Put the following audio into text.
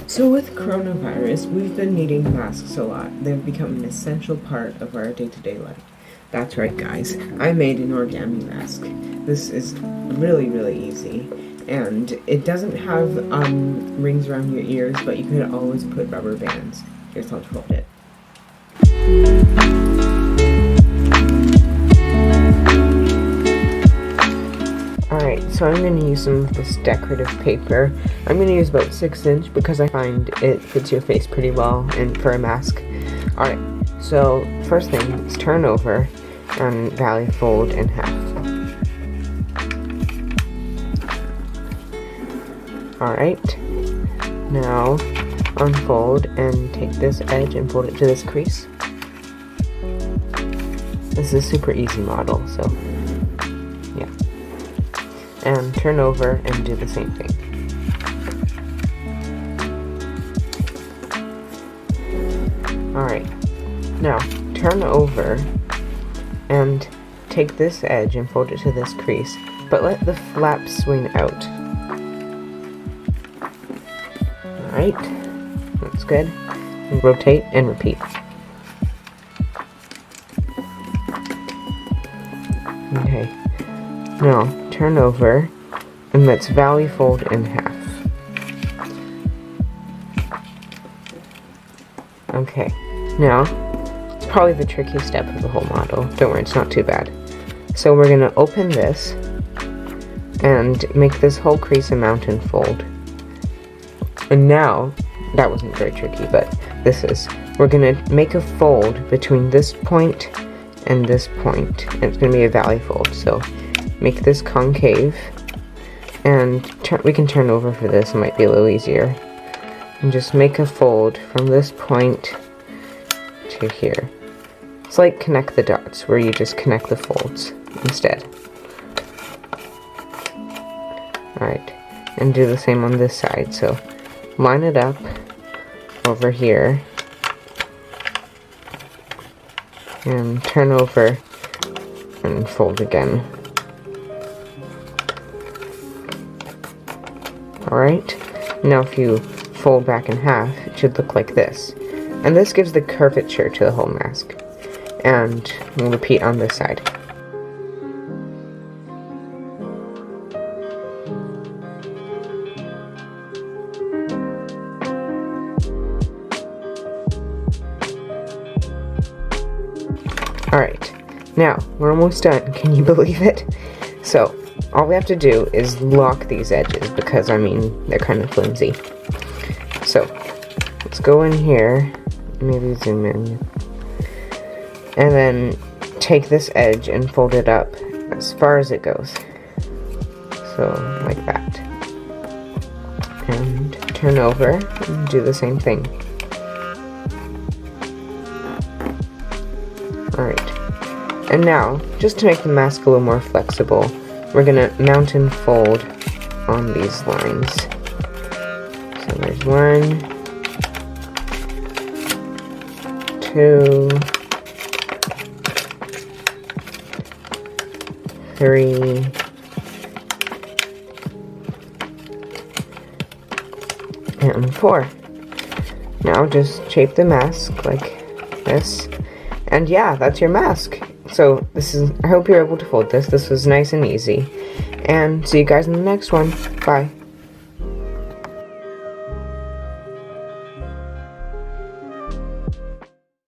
So with coronavirus, we've been needing masks a lot. They've become an essential part of our day-to-day life. That's right, guys. I made an origami mask. This is really, really easy. And it doesn't have rings around your ears, but you could always put rubber bands. Here's how to hold it. Alright, so I'm going to use some of this decorative paper. I'm going to use about 6" because I find it fits your face pretty well and for a mask. Alright, so first thing is turn over and valley fold in half. Alright, now unfold and take this edge and fold it to this crease. This is a super easy model, so yeah. And turn over and do the same thing. Alright, now turn over and take this edge and fold it to this crease, but let the flap swing out. Alright, that's good. And rotate and repeat. Okay, now turn over and let's valley fold in half. Okay, now it's probably the trickiest step of the whole model. Don't worry, it's not too bad. So we're gonna open this and make this whole crease a mountain fold. And now, that wasn't very tricky, but this is. We're gonna make a fold between this point and this point, and it's gonna be a valley fold. So make this concave, and we can turn over for this. It might be a little easier. And just make a fold from this point to here. It's like connect the dots, where you just connect the folds instead. Alright, and do the same on this side. So line it up over here and turn over and fold again. Alright, now if you fold back in half, it should look like this. And this gives the curvature to the whole mask. And we'll repeat on this side. Alright, now we're almost done. Can you believe it? So, all we have to do is lock these edges because, I mean, they're kind of flimsy. So, let's go in here, maybe zoom in, and then take this edge and fold it up as far as it goes. So, like that. And turn over and do the same thing. Alright, and now, just to make the mask a little more flexible, we're gonna mountain fold on these lines. So there's 1, 2, 3, and 4. Now just shape the mask like this. And yeah, that's your mask. So I hope you're able to fold this. This was nice and easy. And see you guys in the next one. Bye.